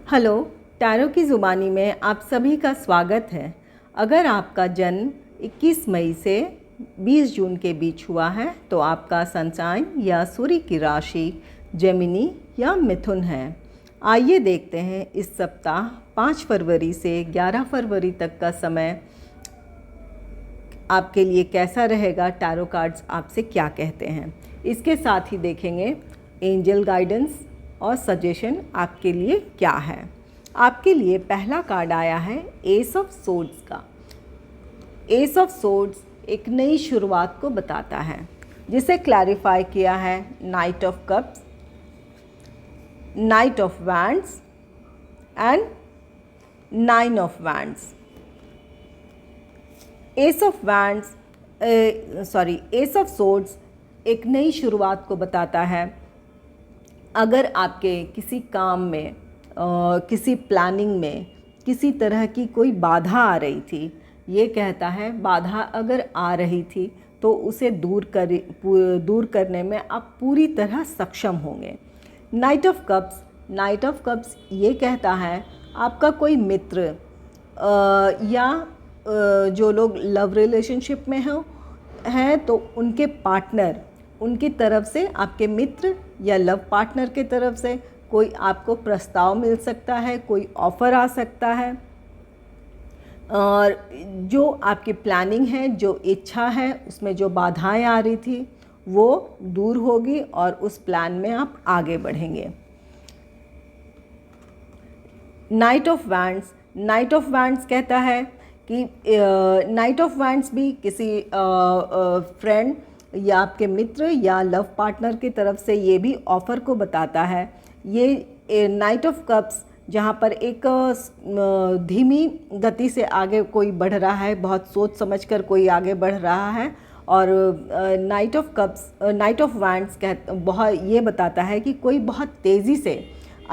Hello, tarot की ज़ुबानी में आप सभी का स्वागत है। अगर आपका जन्म 21 मई से 20 जून के बीच हुआ है तो आपका सनसाइन या सूर्य की राशि जेमिनी या मिथुन है। आइए देखते हैं इस सप्ताह 5 फरवरी से 11 फरवरी तक का समय आपके लिए कैसा रहेगा। टैरो कार्ड्स आपसे क्या कहते हैं, इसके साथ ही देखेंगे एंजल गाइडेंस और सजेशन आपके लिए क्या है। आपके लिए पहला कार्ड आया है एस ऑफ सोर्ड्स का। एस ऑफ सोर्ड्स एक नई शुरुआत को बताता है, जिसे क्लैरिफाई किया है night of cups, night of wands and 9 of wands. S of swords एक नई शुरुआत को बताता है। अगर आपके किसी काम में किसी प्लानिंग में किसी तरह की कोई बाधा आ रही थी, ये कहता है बाधा अगर आ रही थी तो उसे दूर करने में आप पूरी तरह सक्षम होंगे। नाइट ऑफ कप्स ये कहता है आपका कोई मित्र या जो लोग लव रिलेशनशिप में हैं तो उनके पार्टनर, उनकी तरफ से, आपके मित्र या लव पार्टनर के तरफ से कोई आपको प्रस्ताव मिल सकता है, कोई ऑफ़र आ सकता है और जो आपकी प्लानिंग है, जो इच्छा है, उसमें जो बाधाएं आ रही थी वो दूर होगी और उस प्लान में आप आगे बढ़ेंगे। नाइट ऑफ वैंड्स कहता है कि नाइट ऑफ वैंड्स भी किसी फ्रेंड या आपके मित्र या लव पार्टनर की तरफ से ये भी ऑफ़र को बताता है। ये नाइट ऑफ कप्स जहाँ पर एक धीमी गति से आगे कोई बढ़ रहा है, बहुत सोच समझकर कोई आगे बढ़ रहा है, और नाइट ऑफ वैंड्स बहुत ये बताता है कि कोई बहुत तेज़ी से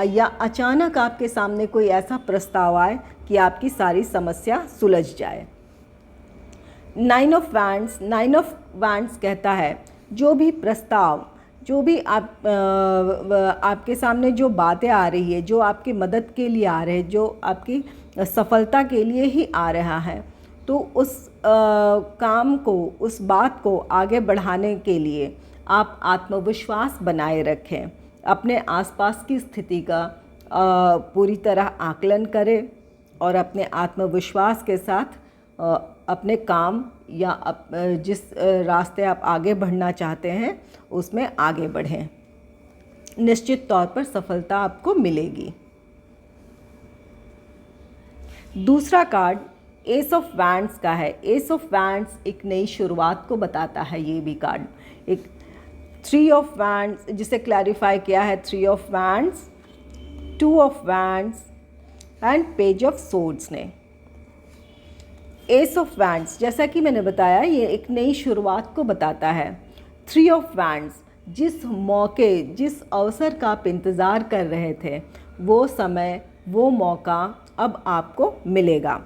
या अचानक आपके सामने कोई ऐसा प्रस्ताव आए कि आपकी सारी समस्या सुलझ जाए। 9 ऑफ वैंड्स कहता है जो भी प्रस्ताव, जो भी आपके सामने जो बातें आ रही है, जो आपकी मदद के लिए आ रहे हैं, जो आपकी सफलता के लिए ही आ रहा है, तो उस काम को, उस बात को आगे बढ़ाने के लिए आप आत्मविश्वास बनाए रखें। अपने आसपास की स्थिति का पूरी तरह आकलन करें और अपने आत्मविश्वास के साथ अपने काम या जिस रास्ते आप आगे बढ़ना चाहते हैं उसमें आगे बढ़ें। निश्चित तौर पर सफलता आपको मिलेगी। दूसरा कार्ड एस ऑफ वैंड्स का है। एस ऑफ वैंड्स एक नई शुरुआत को बताता है। ये भी कार्ड एक 3 ऑफ वैंड्स, जिसे क्लैरिफाई किया है 3 of wands, 2 of wands and page of swords ने। एस ऑफ वैंड्स, जैसा कि मैंने बताया, ये एक नई शुरुआत को बताता है। 3 ऑफ वैंड्स, जिस मौके, जिस अवसर का आप इंतज़ार कर रहे थे, वो समय, वो मौका अब आपको मिलेगा।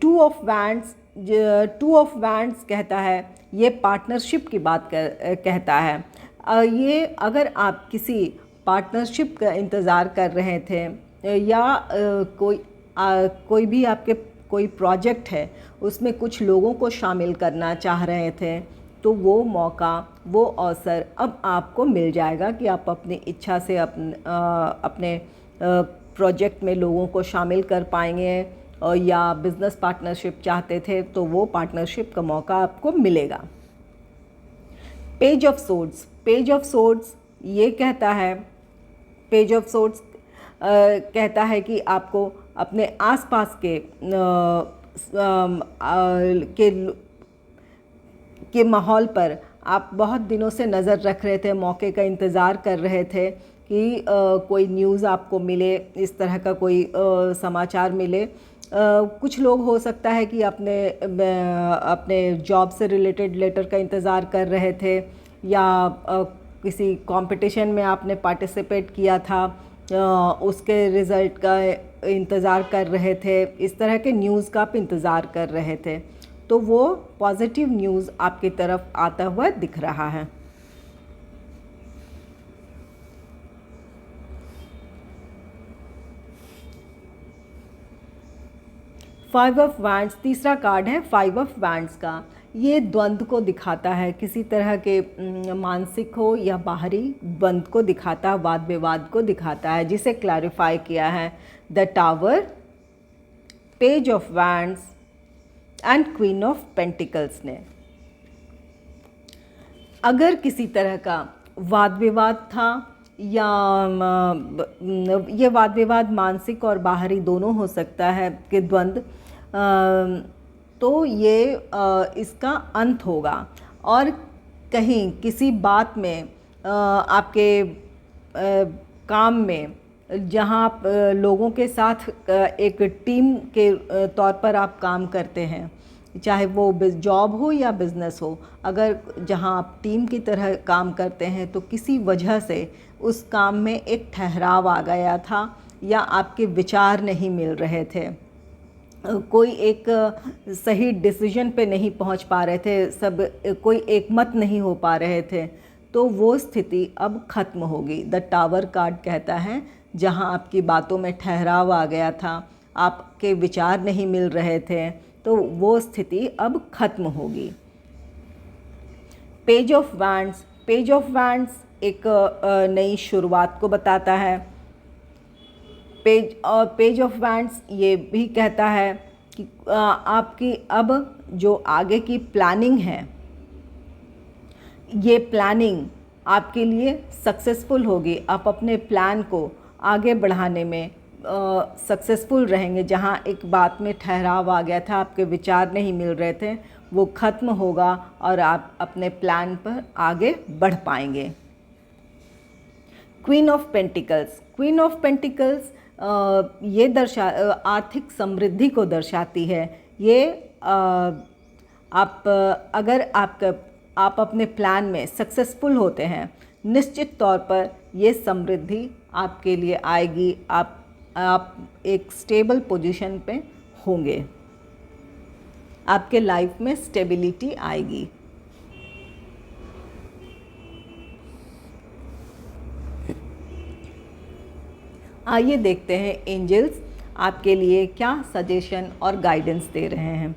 2 ऑफ वैंड्स कहता है, ये पार्टनरशिप की बात कहता है। ये अगर आप किसी पार्टनरशिप का इंतज़ार कर रहे थे या कोई भी आपके कोई प्रोजेक्ट है उसमें कुछ लोगों को शामिल करना चाह रहे थे, तो वो मौका, वो अवसर अब आपको मिल जाएगा कि आप अपनी इच्छा से अपने प्रोजेक्ट में लोगों को शामिल कर पाएंगे, या बिज़नेस पार्टनरशिप चाहते थे तो वो पार्टनरशिप का मौका आपको मिलेगा। पेज ऑफ सोर्ड्स ये कहता है, पेज ऑफ सोर्ड्स कहता है कि आपको अपने आसपास के माहौल पर आप बहुत दिनों से नज़र रख रहे थे, मौके का इंतज़ार कर रहे थे कि कोई न्यूज़ आपको मिले, इस तरह का कोई समाचार मिले। कुछ लोग हो सकता है कि अपने जॉब से रिलेटेड लेटर का इंतज़ार कर रहे थे, या किसी कंपटीशन में आपने पार्टिसिपेट किया था, उसके रिज़ल्ट का इंतज़ार कर रहे थे। इस तरह के न्यूज़ का आप इंतज़ार कर रहे थे, तो वो पॉजिटिव न्यूज़ आपकी तरफ आता हुआ दिख रहा है। फाइव ऑफ वैंड्स, तीसरा कार्ड है फाइव ऑफ वैंड्स का। ये द्वंद्व को दिखाता है, किसी तरह के मानसिक हो या बाहरी द्वंद्व को दिखाता है, वाद विवाद को दिखाता है, जिसे क्लैरिफाई किया है the tower, page of wands and queen of pentacles ने। अगर किसी तरह का वाद विवाद था या ये वाद विवाद मानसिक और बाहरी दोनों हो सकता है कि द्वंद्व, तो ये इसका अंत होगा। और कहीं किसी बात में आपके काम में जहाँ आप लोगों के साथ एक टीम के तौर पर आप काम करते हैं, चाहे वो जॉब हो या बिज़नेस हो, अगर जहाँ आप टीम की तरह काम करते हैं तो किसी वजह से उस काम में एक ठहराव आ गया था या आपके विचार नहीं मिल रहे थे, कोई एक सही डिसीजन पे नहीं पहुंच पा रहे थे, सब कोई एक मत नहीं हो पा रहे थे, तो वो स्थिति अब ख़त्म होगी। द टावर कार्ड कहता है जहां आपकी बातों में ठहराव आ गया था, आपके विचार नहीं मिल रहे थे, तो वो स्थिति अब ख़त्म होगी। Page of wands, page of wands एक नई शुरुआत को बताता है। पेज ऑफ वैंड्स ये भी कहता है कि आपकी अब जो आगे की प्लानिंग है, ये प्लानिंग आपके लिए सक्सेसफुल होगी। आप अपने प्लान को आगे बढ़ाने में सक्सेसफुल रहेंगे। जहाँ एक बात में ठहराव आ गया था, आपके विचार नहीं मिल रहे थे, वो ख़त्म होगा और आप अपने प्लान पर आगे बढ़ पाएंगे। Queen of pentacles, queen of pentacles ये आर्थिक समृद्धि को दर्शाती है। ये अगर आप अपने प्लान में सक्सेसफुल होते हैं, निश्चित तौर पर ये समृद्धि आपके लिए आएगी। आप एक स्टेबल पोजीशन पे होंगे, आपके लाइफ में स्टेबिलिटी आएगी। आइए देखते हैं एंजल्स आपके लिए क्या सजेशन और गाइडेंस दे रहे हैं।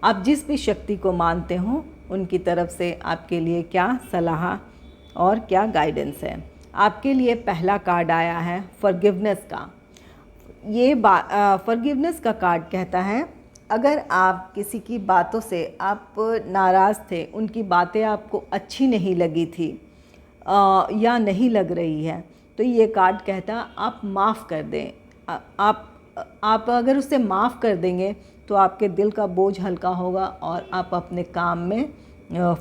आप जिस भी शक्ति को मानते हो उनकी तरफ से आपके लिए क्या सलाह और क्या गाइडेंस है। आपके लिए पहला कार्ड आया है फॉरगिवनेस का। ये फॉरगिवनेस का कार्ड कहता है अगर आप किसी की बातों से आप नाराज़ थे, उनकी बातें आपको अच्छी नहीं लगी थी या नहीं लग रही है, तो ये कार्ड कहता है आप माफ़ कर दें। आप अगर उसे माफ़ कर देंगे तो आपके दिल का बोझ हल्का होगा और आप अपने काम में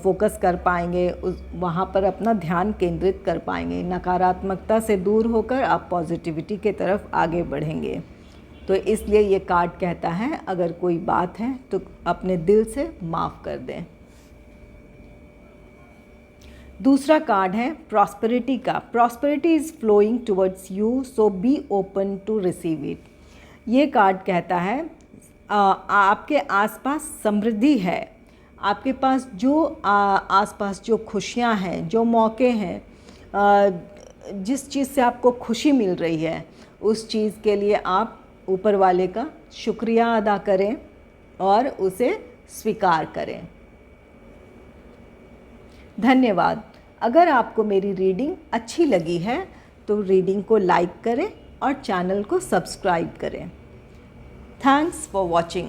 फोकस कर पाएंगे, वहाँ पर अपना ध्यान केंद्रित कर पाएंगे। नकारात्मकता से दूर होकर आप पॉजिटिविटी के तरफ आगे बढ़ेंगे। तो इसलिए ये कार्ड कहता है अगर कोई बात है तो अपने दिल से माफ़ कर दें। दूसरा कार्ड है प्रॉस्पेरिटी का। Prosperity is flowing towards you, so be open to receive it. ये कार्ड कहता है आपके आसपास समृद्धि है, आपके पास जो आसपास जो खुशियाँ हैं, जो मौके हैं, जिस चीज़ से आपको खुशी मिल रही है, उस चीज़ के लिए आप ऊपर वाले का शुक्रिया अदा करें और उसे स्वीकार करें। धन्यवाद। अगर आपको मेरी रीडिंग अच्छी लगी है तो रीडिंग को लाइक करें और चैनल को सब्सक्राइब करें। Thanks for watching.